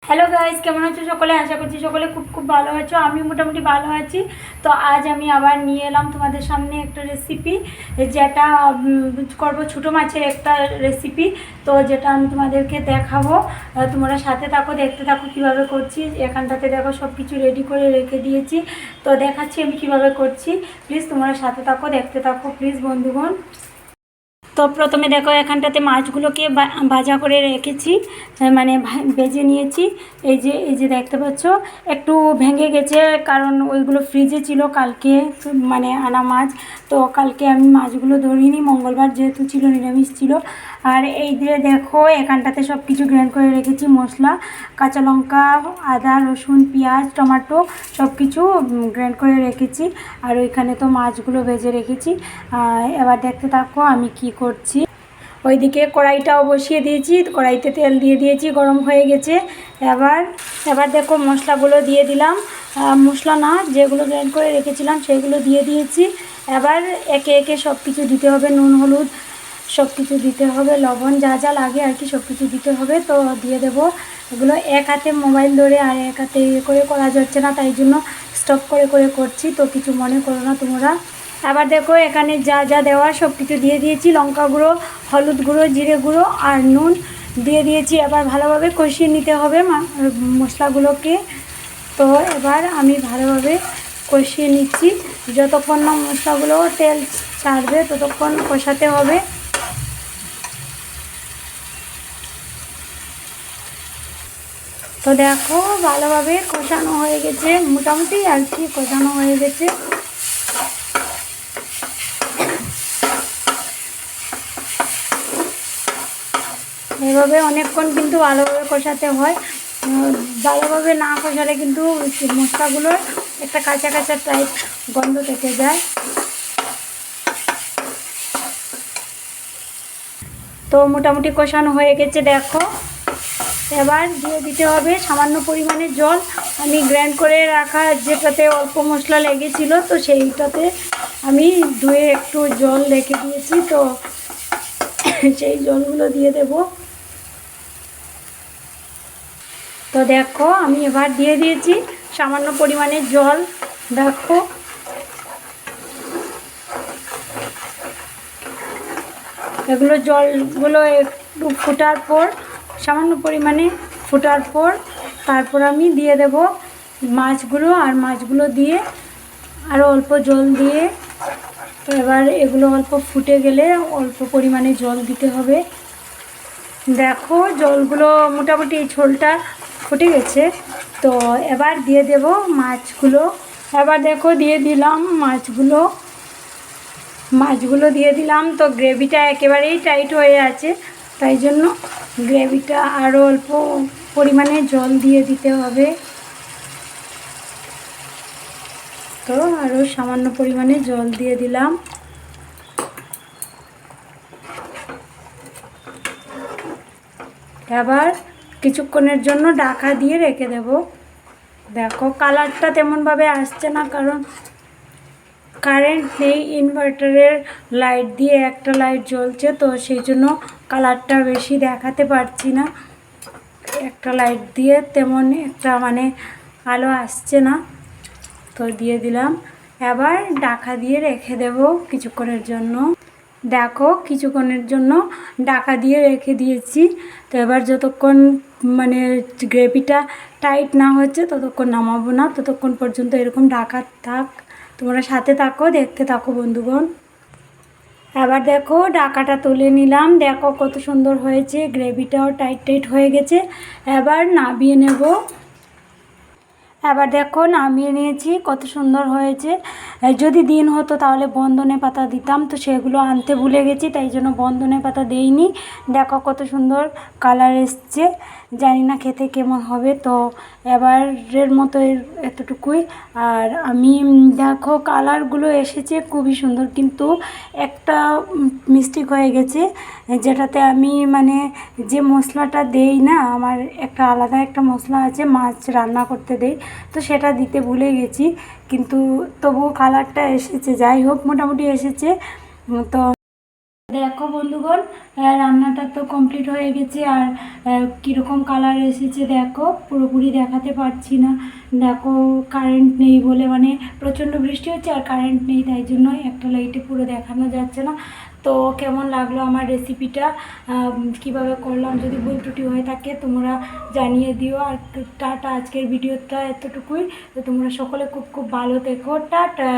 Hello guys, কেমন আছো সকলে? আশা করছি সকলে খুব খুব ভালো আছো। আমি মোটামুটি ভালো আছি। তো আজ আমি আবার নিয়ে এলাম তোমাদের সামনে একটা রেসিপি, যেটা করবো ছোটো মাছের একটা রেসিপি। তো যেটা আমি তোমাদেরকে দেখাবো, তোমরা সাথে থাকো, দেখতে থাকো কীভাবে করছি। এখানটাতে দেখো সব কিছু রেডি করে রেখে দিয়েছি। তো দেখাচ্ছি আমি কীভাবে করছি। প্লিজ তোমরা সাথে থাকো, দেখতে থাকো প্লিজ বন্ধুগণ। তো প্রথমে দেখো এখানটাতে মাছগুলোকে ভাজা করে রেখেছি, মানে ভেজে নিয়েছি। এই যে দেখতে পাচ্ছ, একটু ভেঙে গেছে কারণ ওইগুলো ফ্রিজে ছিল কালকে, মানে আনা মাছ। তো কালকে আমি মাছগুলো ধরিনি, মঙ্গলবার যেহেতু ছিল, নিরামিষ ছিল। আর এই যে দেখো এখানটাতে সব কিছু গ্রাইন্ড করে রেখেছি, মশলা, কাঁচা লঙ্কা, আদা, রসুন, পেঁয়াজ, টমেটো সব কিছু গ্রাইন্ড করে রেখেছি। আর ওইখানে তো মাছগুলো ভেজে রেখেছি। এবার দেখতে থাকো আমি কি করছি। ওইদিকে কড়াইটাও বসিয়ে দিয়েছি, কড়াইতে তেল দিয়ে দিয়েছি, গরম হয়ে গেছে। এবার দেখো মশলাগুলো দিয়ে দিলাম, মশলা না, যেগুলো গ্রাইন্ড করে রেখেছিলাম সেগুলো দিয়ে দিয়েছি। এবার একে একে সব কিছু দিতে হবে, নুন, হলুদ সব কিছু দিতে হবে, লবণ, যা যা লাগে আর কি সব কিছু দিতে হবে। তো দিয়ে দেবো এগুলো। এক হাতে মোবাইল ধরে আর এক হাতে করে করা যাচ্ছে না, তাই জন্য স্টপ করে করে করছি, তো কিছু মনে করো না তোমরা। আবার দেখো এখানে যা যা দেওয়ার সব কিছু দিয়ে দিয়েছি, লঙ্কা গুঁড়ো, হলুদ গুঁড়ো, জিরে গুঁড়ো আর নুন দিয়ে দিয়েছি। এবার ভালোভাবে কষিয়ে নিতে হবে মশলাগুলোকে। তো এবার আমি ভালোভাবে কষিয়ে নিচ্ছি, যতক্ষণ না মশলাগুলো তেল ছাড়বে ততক্ষণ কষাতে হবে। তো দেখো ভালোভাবে কষানো হয়ে গেছে, মোটামুটি আর কি কষানো হয়ে গেছে। এভাবে অনেকক্ষণ কিন্তু ভালোভাবে কষাতে হয়, ভালোভাবে না কষালে কিন্তু মশলাগুলোর একটা কাঁচা কাঁচা টাইপ গন্ধ থেকে যায়। তো মোটামুটি কষানো হয়ে গেছে দেখো। এবার দিয়ে দিতে হবে সামান্য পরিমাণে জল। আমি গ্রাইন্ড করে রাখা যেটাতে অল্প মশলা লেগেছিলো, তো সেইটাতে আমি ধুয়ে একটু জল রেখে দিয়েছি, তো সেই জলগুলো দিয়ে দেব। তো দেখো আমি এবার দিয়ে দিয়েছি সামান্য পরিমাণে জল। দেখো এগুলো জলগুলো একটু ফোটার পর, সামান্য পরিমাণে ফোটার পর তারপর আমি দিয়ে দেব মাছগুলো। আর মাছগুলো দিয়ে আরও অল্প জল দিয়ে, তো এবার এগুলো অল্প ফুটে গেলে অল্প পরিমাণে জল দিতে হবে। দেখো জলগুলো মোটামুটি এই ঝোলটা ফুটে গেছে। তো এবার দিয়ে দেব মাছগুলো। এবার দেখো দিয়ে দিলাম মাছগুলো দিয়ে দিলাম। তো গ্রেভিটা একেবারেই টাইট হয়ে আছে, তাই জন্য গ্রেভিটা আরও অল্প পরিমাণে জল দিয়ে দিতে হবে। তো আরও সামান্য পরিমাণে জল দিয়ে দিলাম। এবার কিছুক্ষণের জন্য ঢাকা দিয়ে রেখে দেব। দেখো কালারটা তেমনভাবে আসছে না, কারণ কারেন্ট নেই, ইনভার্টারের লাইট দিয়ে একটা লাইট জ্বলছে, তো সেই জন্য কালারটা বেশি দেখাতে পারছি না। একটা লাইট দিয়ে তেমন একটা মানে আলো আসছে না, তো দিয়ে দিলাম। এবার ঢাকা দিয়ে রেখে দেব কিছুক্ষণের জন্য। দেখো কিছুক্ষণের জন্য ঢাকা দিয়ে রেখে দিয়েছি। তো এবার যতক্ষণ মানে গ্রেভিটা টাইট না হচ্ছে ততক্ষণ নামাবো না, ততক্ষণ পর্যন্ত এরকম ঢাকা থাক। তোমরা সাথে থাকো, দেখতে থাকো বন্ধুগণ। এবার দেখো ঢাকাটা তুলে নিলাম, দেখো কত সুন্দর হয়েছে, গ্রেভিটাও টাইট টাইট হয়ে গেছে। এবার নামিয়ে নেব। এবার দেখো নামিয়ে নিয়েছি, কত সুন্দর হয়েছে। যদি দিন হতো তাহলে বন্ধনে পাতা দিতাম, তো সেগুলো আনতে ভুলে গেছি, তাই জন্য বন্ধনে পাতা দেইনি। দেখো কত সুন্দর কালার এসছে, জানি না খেতে কেমন হবে। তো এবারের মতো এতটুকুই। আর আমি দেখো কালারগুলো এসেছে খুবই সুন্দর, কিন্তু একটা মিস্টেক হয়ে গেছে, যেটাতে আমি মানে যে মশলাটা দেই না, আমার একটা আলাদা একটা মশলা আছে মাছ রান্না করতে দেই, তো সেটা দিতে ভুলে গেছি। কিন্তু তবুও কালারটা এসেছে, যাই হোক মোটামুটি এসেছে। তো দেখো বন্ধুগণ, রান্নাটা তো কমপ্লিট হয়ে গেছে। আর কীরকম কালার এসেছে দেখো, পুরোপুরি দেখাতে পারছি না। দেখো কারেন্ট নেই বলে, মানে প্রচণ্ড বৃষ্টি হচ্ছে আর কারেন্ট নেই, তাই জন্য একটা লাইটে পুরো দেখানো যাচ্ছে না। তো কেমন লাগলো আমার রেসিপিটা, কিভাবে করলাম, যদি ভুল ত্রুটি হয়ে থাকে তোমরা জানিয়ে দিও। আর টাটা, আজকের ভিডিওটা এতটুকুই। তো তোমরা সকলে খুব খুব ভালো থেকো, টাটা।